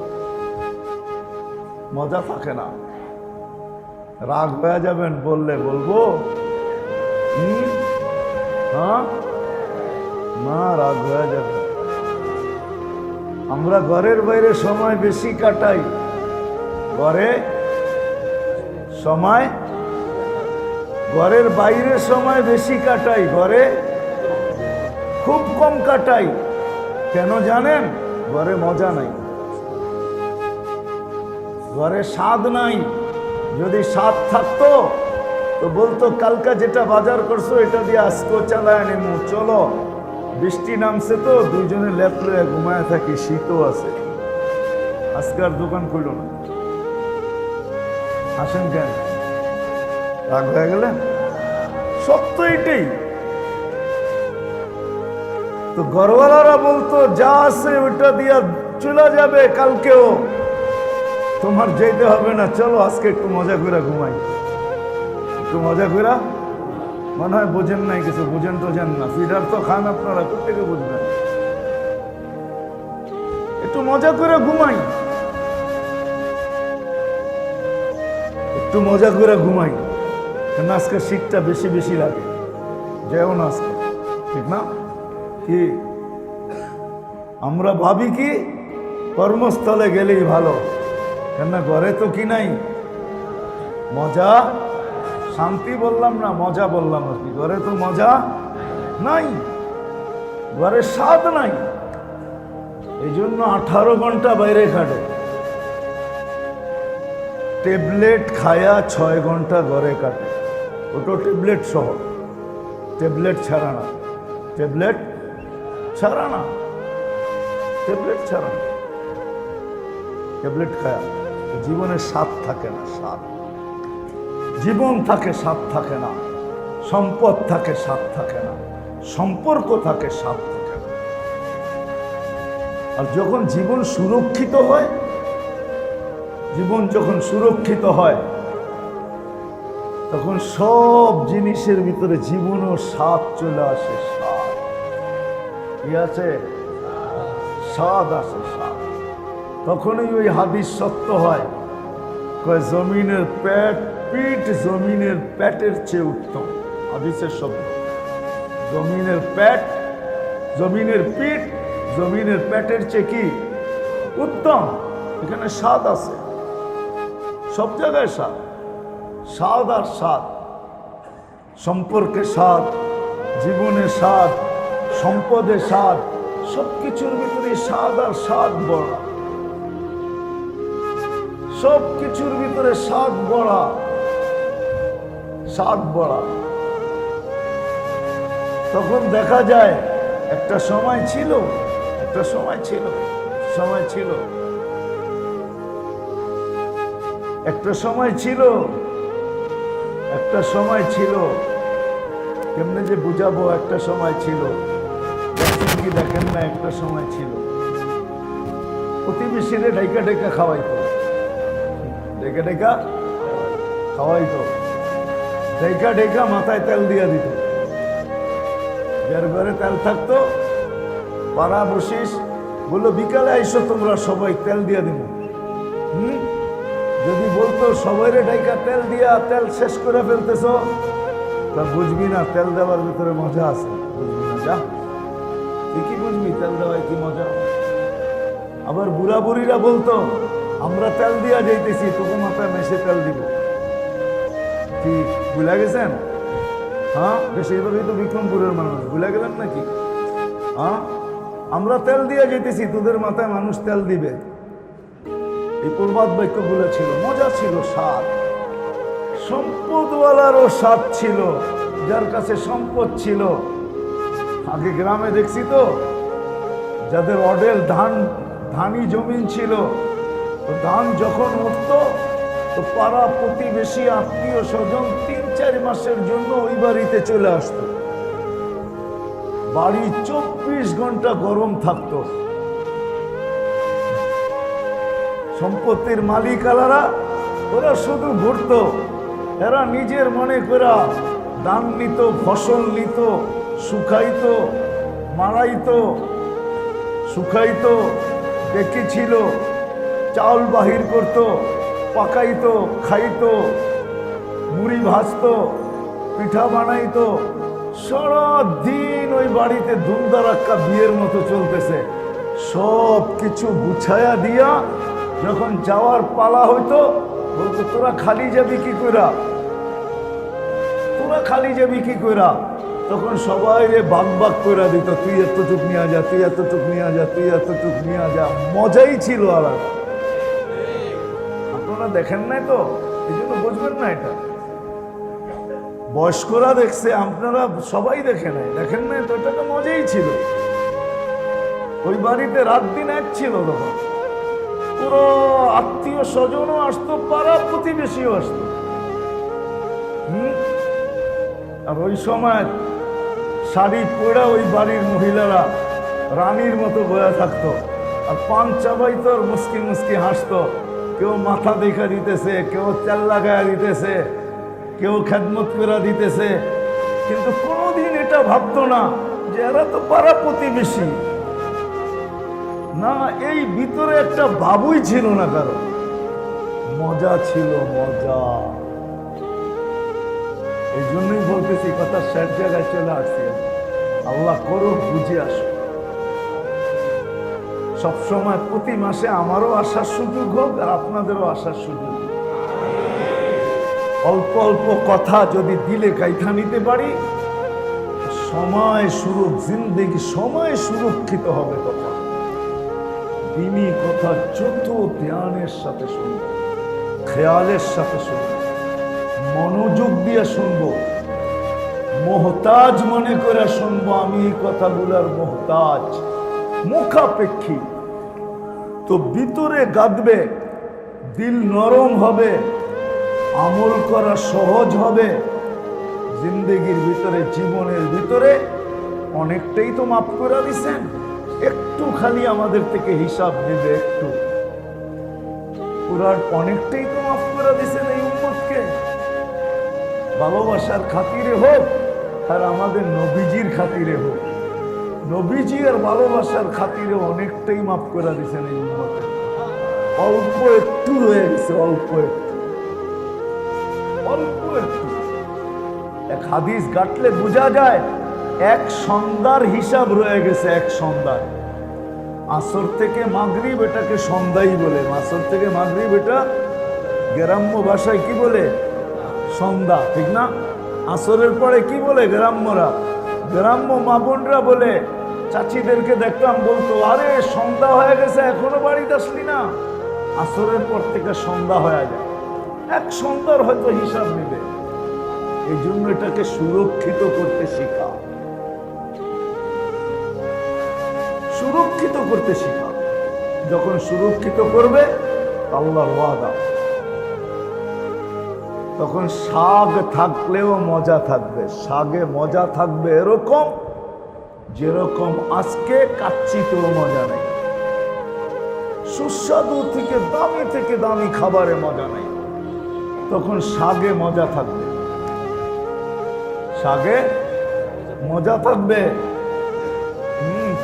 মজা থাকে না। রাগ হয়ে যাবেন বললে বলবো, হ্যাঁ না, রাগ হয়ে যাবে। আমরা ঘরের বাইরে সময় বেশি কাটাই, ঘরে সময়, ঘরের বাইরে সময় বেশি কাটাই, ঘরে খুব কম কাটাই। কেন জানেন? ঘরে মজা নাই, ঘরে স্বাদ নাই। যদি স্বাদ থাকতো তো বলতো, কালকা যেটা বাজার করছো এটা দিয়ে আজকেও চালায় নিমু, চলো। বৃষ্টি নামছে তো দুইজনে লেপ লয়ে ঘুমায় থাকি, শীতও আছে, আজকে আর দোকান খুলল না। আসেন কেন? রাগ হয়ে গেলেন? সত্য এটাই তো। ঘরওয়ালারা বলতো, যা আছে ওইটা দিয়া চলে যাবে, কালকেও তোমার যেতে হবে না, চলো আজকে একটু মজা করে ঘুমাই, একটু মজা করে। মনে হয় বোঝেন নাই কিছু, বুঝেন তো জান না, ফিডার তো খান আপনারা, কোথেকে বুঝবেন? একটু মজা করে ঘুমাই, একটু মজা করে ঘুমাই, কেন আজকে শীতটা বেশি বেশি লাগে, যেও না আজকে, ঠিক না? কি আমরা ভাবি কি কর্মস্থলে গেলেই ভালো, কেননা ঘরে তো কি নাই মজা, শান্তি বললাম না, মজা বললাম আর কি। ঘরে তো মজা নাই, ঘরে স্বাদ নাই, এই জন্য 18 ঘন্টা বাইরে খাটে। ট্যাবলেট খায়া 6 ঘন্টা ঘরে কাটে, ওটো ট্যাবলেট সহ, ট্যাবলেট ছাড়া না, ট্যাবলেট ছাড়া না, ট্যাবলেট ছাড়া না, ট্যাবলেট খায়া জীবনে স্বাদ থাকে না, স্বাদ। জীবন থাকে, স্বাদ থাকে না। সম্পদ থাকে, স্বাদ থাকে না। সম্পর্ক থাকে, স্বাদ থাকে না। আর যখন জীবন সুরক্ষিত হয়, জীবন যখন সুরক্ষিত হয় তখন সব জিনিসের ভিতরে জীবনও স্বাদ চলে আসে, স্বাদ কি আছে, স্বাদ আসে, স্বাদ। তখনই ওই হাদিস সত্য হয়, কয় জমিনের পিঠ জমিনের পেটের চেয়ে উত্তম। হাদিসের শব্দ, জমিনের পেট, জমিনের পিঠ জমিনের পেটের চেয়ে কি উত্তম। এখানে স্বাদ আছে, সব জায়গায় স্বাদ, স্বাদ আর স্বাদ। সম্পর্কে স্বাদ, জীবনে স্বাদ, সম্পদে স্বাদ, সবকিছুর ভিতরে স্বাদ আর স্বাদ বড়। সব কিছুর ভিতরে স্বাদ বড়া, স্বাদ বড়া। তখন দেখা যায় একটা সময় ছিল, একটা সময় ছিল, সময় ছিল, একটা সময় ছিল, একটা সময় ছিল। কেমনে যে বুঝাবো, একটা সময় ছিল, দেখছেন কি দেখেন না, একটা সময় ছিল। প্রতিবেশীরে ঢেকা ঢেকা খাওয়াইতো, ঢেকা ঢেকা খাওয়াইতো, ঢেকা ঢেকা মাথায় তেল দিয়ে দিত। যার ঘরে তেল থাকতো পাড়া বসিস বললো বিকালে আইসো তোমরা সবাই তেল দিয়ে দিব। যদি বলতো সবাইরে ঢাইকা তেল দিয়া তেল শেষ করে ফেলতেছ, তা বুঝবি না তেল দেওয়ার ভিতরে মজা আছে, বুঝবি না। যা তুই কি বুঝবি তেল দেওয়ায় কি মজা। আবার বুড়া বুড়িরা বলতো আমরা তেল দিয়া যাইতেছি, তোকে মাথায় মেশে তেল দিব। কি ভুলে গেছেন? হ্যাঁ, বেশিরভাগই তো বিক্রমপুরের মানুষ, ভুলে গেলেন নাকি? হ্যাঁ, আমরা তেল দিয়ে যেতেছি, তোদের মাথায় মানুষ তেল দিবে। এই প্রবাদ বাক্যগুলো ছিল, মজা ছিল, স্বাদ। সম্পদওয়ালারও স্বাদ ছিল, যার কাছে সম্পদ ছিল। আগে গ্রামে দেখছি তো, যাদের অডেল ধানি জমিন ছিল, তো ধান যখন উঠত তো পাড়া প্রতিবেশী আত্মীয় স্বজন ৩-৪ মাসের জন্য ওই বাড়িতে চলে আসতো। বাড়ি ২৪ ঘন্টা গরম থাকতো। সম্পত্তির মালিক আলারা ওরা শুধু ঘুরতো, এরা নিজের মনে করা ধান নিত, ফসল নিত, শুকাইতো, মারাইতো, শুকাইতো, দেখেছিল, চাউল বাহির করত, পাকাইতো, খাইতো, মুড়ি ভাজতো, পিঠা বানাইতো। সারাদিন ওই বাড়িতে ধুমধারাক্কা বিয়ের মতো চলতেছে। সব কিছু গুছায়া দিয়া যখন যাওয়ার পালা হইতো, বলতো তোরা খালি যাবি কি কইরা, তোরা খালি যাবি কি কইরা। তখন সবাই ভাগ ভাগ কইরা দিত, তুই এতটুক নিয়ে যা, তুই এতটুক নিয়ে যা, তুই এতটুক নিয়ে যা। মজাই ছিল আলাদা। আপনারা দেখেন নাই তো, এই জন্য বুঝবেন না এটা। বয়স্করা দেখছে, আপনারা সবাই দেখে নাই, দেখেন নাই তো, এটা তো মজাই ছিল। ওই বাড়িতে রাত দিন এক ছিল। তখন পুরো আত্মীয় স্বজনও আসতো, পাড়া প্রতিবেশীও আসতো। আর ওই সময় শাড়ি পরে ওই বাড়ির মহিলারা রানীর মতো বয়া থাকতো, আর পান চাবাইতো, আর মুসকি মুসকি হাসতো। কেউ মাথা দেখা দিতেছে, কেউ তেল লাগায়া দিতেছে, কেউ খেদমত করে দিতেছে, কিন্তু কোনোদিন এটা ভাবতো না যে এরা তো পাড়া প্রতিবেশী। না, এই ভিতরে একটা ভাবই ছিল না কারো। মজা ছিল, মজা। এই জন্যই বলতেছি, কথা শেষ জায়গায় চলে আসছে। আল্লাহ করুক বুঝে আসো। সবসময় প্রতি মাসে আমারও আসার সুযোগ হোক, আর আপনাদেরও আসার সুযোগ হোক। অল্প অল্প কথা যদি দিলে কাইথা নিতে পারি, সময় জিন্দেগি সময় সুরক্ষিত হবে। তখন দিনী কথা যত ধ্যানের সাথে শুনব, খেয়ালের সাথে শুনব, মনোযোগ দিয়ে শুনব, মোহতাজ মনে করে শুনবো। আমি এই কথাগুলার মোহতাজ, মুখাপেক্ষী, তো ভিতরে গাঁদবে, দিল নরম হবে, আমল করা সহজ হবে। জিন্দেগির ভিতরে, জীবনের ভিতরে অনেকটাই তো মাফ করে দিছেন, একটু খালি আমাদের থেকে হিসাব নেবে, একটু পুরার অনেকটাই তো মাফ করে দিছেন এই উম্মতকে। ভালোবাসার খাতিরে হোক, আর আমাদের নবীজির খাতিরে হোক। নবীজি আর ভালোবাসার খাতিরে অনেকটাই মাফ করে দিছেন এই উম্মতকে। অল্প একটু রয়ে গেছে, অল্প একটু, অল্প একটু। এক হাদিস গাটলে বোঝা যায়, এক সন্ধ্যার হিসাব রয়ে গেছে, এক সন্ধ্যার। আসর থেকে মাগরিব, এটাকে সন্ধ্যাই বলে। আসর থেকে মাগরিব, এটা গ্রাম্য ভাষায় কি বলে? সন্ধ্যা, ঠিক না? আসরের পরে কি বলে গ্রাম্যরা? গ্রাম্য মা বোনরা বলে, চাচিদেরকে দেখতাম বলতো, আরে সন্ধ্যা হয়ে গেছে, এখনো বাড়িতে আসলি না? আসরের পর থেকে সন্ধ্যা হয়ে যায়, এক সন্ধ্যার হয়তো হিসাব নেবে। এই জন্য এটাকে সুরক্ষিত করতে শেখা, সুরক্ষিত করতে শেখা। যখন সুরক্ষিত করবে আল্লাহর ওয়াদা, তখন শাক থাকলেও মজা থাকবে। শাকে মজা থাকবে এরকম যেরকম আজকে কাচ্চিতেও মজা নেই, সুস্বাদু থেকে দামি খাবারে মজা নেই। তখন শাকে মজা থাকবে, শাকে মজা থাকবে।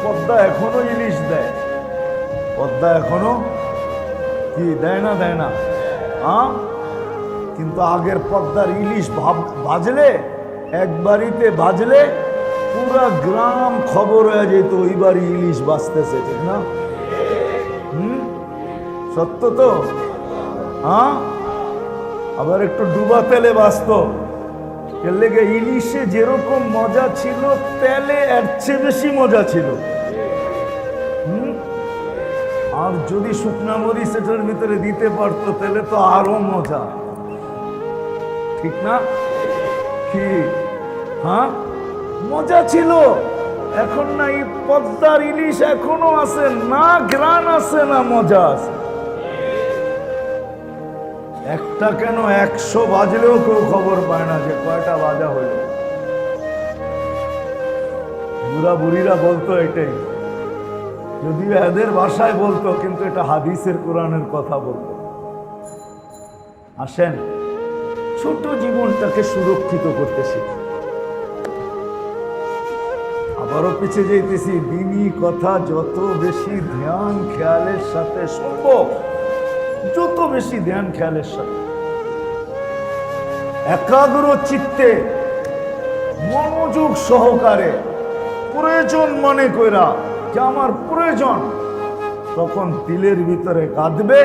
পদ্মা এখনো ইলিশ দেয়, পদ্মা এখনো কি দেয় না, দেয় না? কিন্তু আগের পদ্মার ইলিশ ভাজলে, এক বাড়িতে ভাজলে পুরা গ্রাম খবর হয়ে যেত ওই বাড়ি ইলিশ বাঁচতেছে, ঠিক না? সত্য তো? আবার একটু ডুবা তেলে বাঁচত, এর লেগে ইলিশে যেরকম মজা ছিল তেলে এর চেয়ে বেশি মজা ছিল। আর যদি শুকনা মরিচ এটার ভিতরে দিতে পারতো তাহলে তো আরো মজা, ঠিক না? কি মজা ছিল। এখন না এই পদ্মার ইলিশ এখনো আছে না, গ্রান আছে না মজা আছে। একটা কেন 100 বাজলেও কেউ খবর পায় না যে কয়টা বাজা হইল। বুড়া বুড়িরা বলতো এটাই, যদিও এদের ভাষায় বলতো, কিন্তু এটা হাদিসের কোরআনের কথা বলতো। আসেন ছোট জীবনটাকে সুরক্ষিত করতে শিখি। আবারও পিছিয়ে যাইতেছি, দিনী কথা যত বেশি ধ্যান খেয়ালের সাথে সম্ভব, যত বেশি ধ্যান খেয়ালের সাথে একাগ্র চিত্তে মনোযোগ সহকারে প্রয়োজন মনে কইরা যে আমার প্রয়োজন, তখন দিলের ভিতরে কাঁদবে,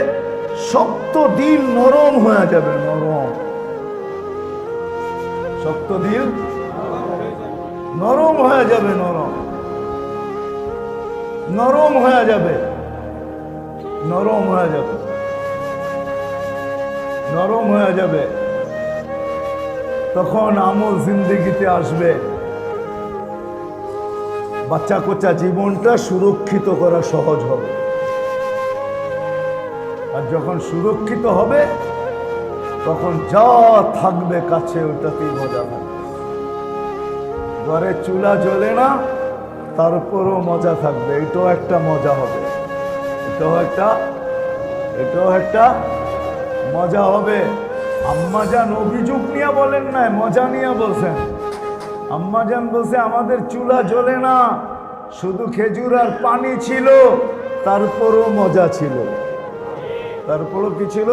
শক্ত দিল নরম হয়ে যাবে। নরম, শক্ত দিল নরম হয়ে যাবে, নরম নরম হয়ে যাবে, নরম হয়ে যাবে, নরম হয়ে যাবে। তখন আমল জিন্দেগিতে আসবে। বাচ্চা কোচ্চা জীবনটা সুরক্ষিত করা সহজ হবে। আর যখন সুরক্ষিত হবে তখন যা থাকবে কাছে ওটাতেই মজা থাকবে। ঘরে চুলা জ্বলে না, তারপরও মজা থাকবে, এটাও একটা মজা হবে, এটাও একটা মজা হবে। আম্মাজান অভিযোগ নিয়ে বলেন না, মজা নিয়ে বলছেন। আম্মাজান বলছে আমাদের চুলা জ্বলে না, শুধু খেজুর আর পানি ছিল, তারপরও মজা ছিল। তারপরও কি ছিল?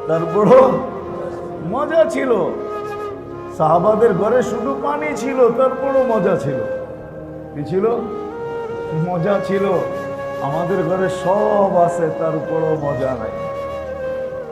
তারপরও মজা ছিল। সাহাবাদের ঘরে শুধু পানি ছিল, তারপরও মজা ছিল। কি ছিল? মজা ছিল। আমাদের ঘরে সব আছে, তারপরও মজা নাই।